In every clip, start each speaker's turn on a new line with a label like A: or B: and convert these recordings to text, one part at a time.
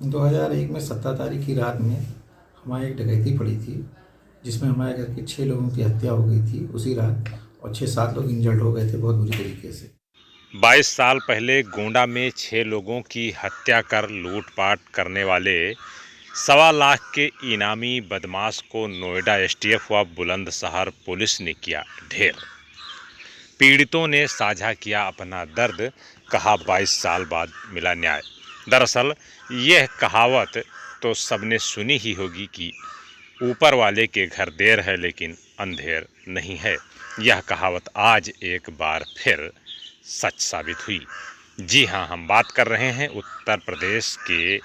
A: 2001 में 17 तारीख की रात में हमारे एक डकैती पड़ी थी, जिसमें हमारे घर के 6 लोगों की हत्या हो गई थी उसी रात, और 6-7 लोग इंजर्ड हो गए थे बहुत बुरी तरीके से।
B: 22 साल पहले गोंडा में 6 लोगों की हत्या कर लूटपाट करने वाले 1.25 के इनामी बदमाश को नोएडा एसटीएफ व बुलंदशहर पुलिस ने किया ढेर। पीड़ितों ने साझा किया अपना दर्द, कहा 22 साल बाद मिला न्याय। दरअसल यह कहावत तो सबने सुनी ही होगी कि ऊपर वाले के घर देर है लेकिन अंधेर नहीं है। यह कहावत आज एक बार फिर सच साबित हुई। जी हाँ, हम बात कर रहे हैं उत्तर प्रदेश के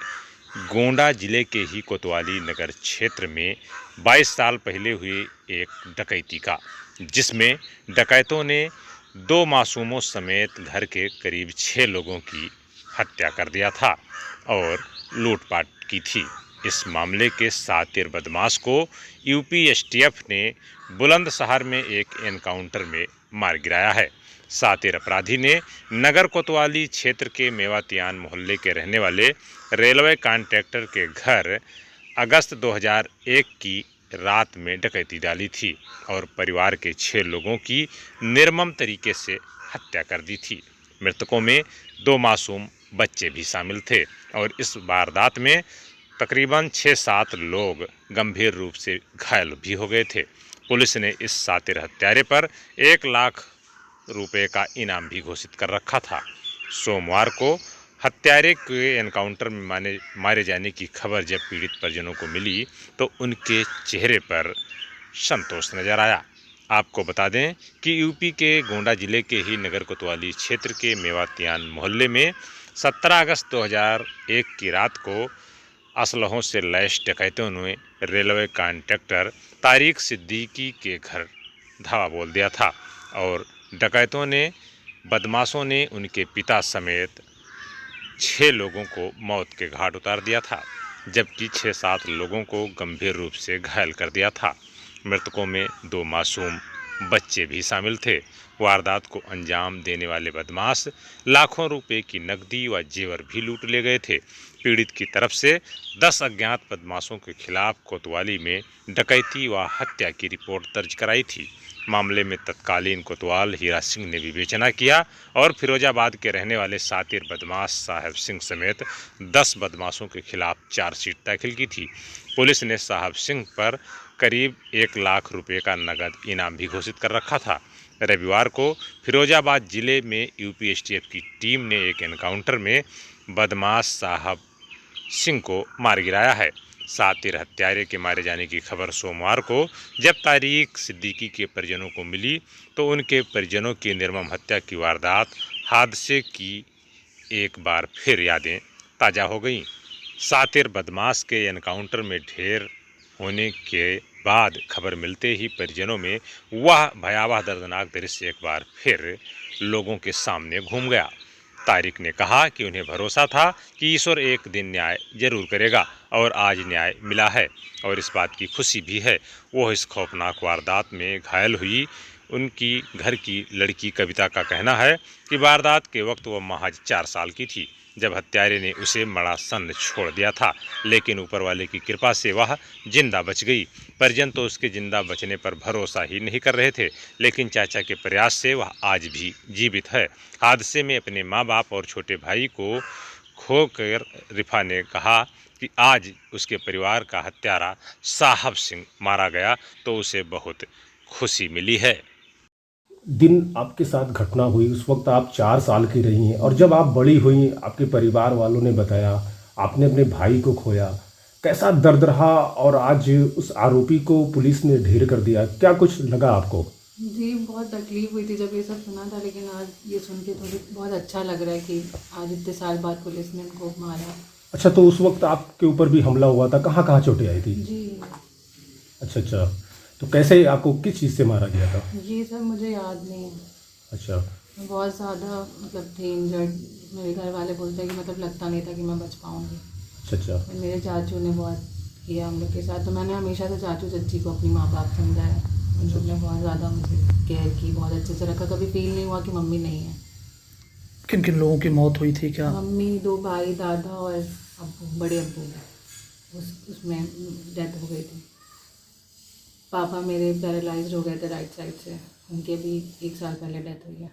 B: गोंडा जिले के ही कोतवाली नगर क्षेत्र में 22 साल पहले हुई एक डकैती का, जिसमें डकैतों ने 2 मासूमों समेत घर के करीब 6 लोगों की हत्या कर दिया था और लूटपाट की थी। इस मामले के शातिर बदमाश को यूपी एसटीएफ ने बुलंदशहर में एक एनकाउंटर में मार गिराया है। शातिर अपराधी ने नगर कोतवाली क्षेत्र के मेवातियान मोहल्ले के रहने वाले रेलवे कॉन्ट्रैक्टर के घर अगस्त 2001 की रात में डकैती डाली थी और परिवार के 6 लोगों की निर्मम तरीके से हत्या कर दी थी। मृतकों में 2 मासूम बच्चे भी शामिल थे और इस वारदात में तकरीबन 6-7 लोग गंभीर रूप से घायल भी हो गए थे। पुलिस ने इस शातिर हत्यारे पर 1 लाख रुपए का इनाम भी घोषित कर रखा था। सोमवार को हत्यारे के एनकाउंटर में मारे जाने की खबर जब पीड़ित परिजनों को मिली तो उनके चेहरे पर संतोष नजर आया। आपको बता दें कि यूपी के गोंडा जिले के ही नगर कोतवाली क्षेत्र के मेवातियान मोहल्ले में 17 अगस्त 2001 की रात को असलहों से लैस डकैतों ने रेलवे कॉन्ट्रैक्टर तारिक सिद्दीकी के घर धावा बोल दिया था और बदमाशों ने उनके पिता समेत 6 लोगों को मौत के घाट उतार दिया था, जबकि 6-7 लोगों को गंभीर रूप से घायल कर दिया था। मृतकों में 2 मासूम बच्चे भी शामिल थे। वारदात को अंजाम देने वाले बदमाश लाखों रुपए की नकदी व जेवर भी लूट ले गए थे। पीड़ित की तरफ से 10 अज्ञात बदमाशों के खिलाफ कोतवाली में डकैती व हत्या की रिपोर्ट दर्ज कराई थी। मामले में तत्कालीन कोतवाल हीरा सिंह ने विवेचना किया और फिरोजाबाद के रहने वाले शातिर बदमाश साहब सिंह समेत 10 बदमाशों के खिलाफ चार्जशीट दाखिल की थी। पुलिस ने साहब सिंह पर करीब 1 लाख रुपए का नगद इनाम भी घोषित कर रखा था। रविवार को फिरोजाबाद जिले में यूपी एसटीएफ की टीम ने एक एनकाउंटर में बदमाश साहब सिंह को मार गिराया है। शातिर हत्यारे के मारे जाने की खबर सोमवार को जब तारिक सिद्दीकी के परिजनों को मिली तो उनके परिजनों की निर्मम हत्या की वारदात हादसे की एक बार फिर यादें ताज़ा हो गईं। शातिर बदमाश के एनकाउंटर में ढेर होने के बाद खबर मिलते ही परिजनों में वह भयावह दर्दनाक दृश्य एक बार फिर लोगों के सामने घूम गया। तारिक ने कहा कि उन्हें भरोसा था कि ईश्वर एक दिन न्याय जरूर करेगा और आज न्याय मिला है और इस बात की खुशी भी है। वो इस खौफनाक वारदात में घायल हुई उनकी घर की लड़की कविता का कहना है कि वारदात के वक्त वह महज 4 साल की थी जब हत्यारे ने उसे मड़ा सन्न छोड़ दिया था, लेकिन ऊपर वाले की कृपा से वह जिंदा बच गई। परिजन तो उसके जिंदा बचने पर भरोसा ही नहीं कर रहे थे, लेकिन चाचा के प्रयास से वह आज भी जीवित है। हादसे में अपने माँ बाप और छोटे भाई को खोकर रिफा ने कहा कि आज उसके परिवार का हत्यारा साहब सिंह मारा गया तो उसे बहुत खुशी मिली है।
C: दिन आपके साथ घटना हुई उस वक्त आप 4 साल की रही हैं और जब आप बड़ी हुई आपके परिवार वालों ने बताया आपने अपने भाई को खोया, कैसा दर्द रहा और आज उस आरोपी को पुलिस ने ढेर कर दिया, क्या कुछ लगा आपको?
D: जी, बहुत तकलीफ हुई थी जब ये सब सुना था, लेकिन आज ये सुन के थोड़ी बहुत अच्छा लग रहा है कि आज इतने साल बाद पुलिस ने इनको मारा।
C: अच्छा, तो उस वक्त आपके ऊपर भी हमला हुआ था, कहाँ कहाँ चोटें आई थी?
D: जी
C: अच्छा, तो कैसे आपको किस चीज़ से मारा गया था?
D: ये सब मुझे याद नहीं है।
C: अच्छा,
D: मैं बहुत ज़्यादा मतलब थी इंजर्ड। मेरे घर वाले बोलते हैं कि मतलब लगता नहीं था कि मैं बच पाऊँगी।
C: अच्छा।
D: मेरे चाचू ने बहुत किया हम लोग के साथ, तो मैंने हमेशा से चाचू चाची को अपनी माँ बाप समझाया। उन लोग ने बहुत ज़्यादा मुझे केयर की, बहुत अच्छे से रखा, कभी फील नहीं हुआ कि मम्मी नहीं है।
E: किन किन लोगों की मौत हुई थी क्या?
D: मम्मी, 2 भाई, दादा और अब्बू। बड़े अब्बू उसमें डेथ हो गई थी। पापा मेरे पैरालाइज्ड हो गए थे राइट साइड से, उनके भी 1 साल पहले डेथ हुई है।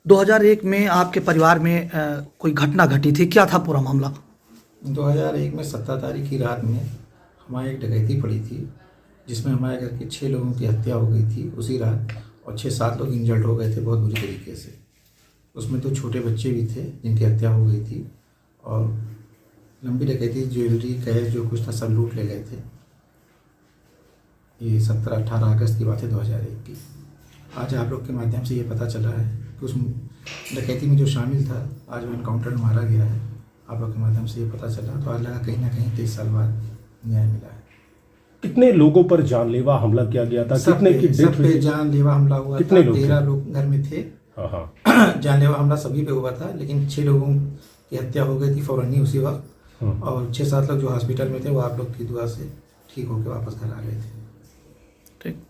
E: 2001 में आपके परिवार में कोई घटना घटी थी, क्या था पूरा मामला?
A: 2001 में 17 तारीख की रात में हमारे एक डकैती पड़ी थी, जिसमें हमारे घर के 6 लोगों की हत्या हो गई थी उसी रात, और 6-7 लोग इंजर्ड हो गए थे बहुत बुरी तरीके से। उसमें 2 छोटे बच्चे भी थे जिनकी हत्या हो गई थी, और लंबी डकैती, ज्वेलरी, कैश जो कुछ था सब लूट ले गए थे। ये 17-18 अगस्त की बात है 2001 की। आज आप लोग के माध्यम से ये पता चला है कि उस डकैती में जो शामिल था आज वो एनकाउंटर में मारा गया है। आप लोग के माध्यम से ये पता चला तो आज लगा कहीं ना कहीं 23 साल बाद न्याय मिला है।
C: कितने लोगों पर जानलेवा हमला किया गया था? कितने की डेथ हुई?
A: जानलेवा हमला हुआ
C: कितने
A: था?
C: लोग
A: 13 लोग घर में थे।
C: हाँ।
A: जानलेवा हमला सभी पे हुआ था, लेकिन 6 लोगों की हत्या हो गई थी फौरन ही उसी वक्त, और 6-7 लोग जो हॉस्पिटल में थे वो आप लोग की दुआ से ठीक होकर वापस घर आ गए थे।
E: ठीक।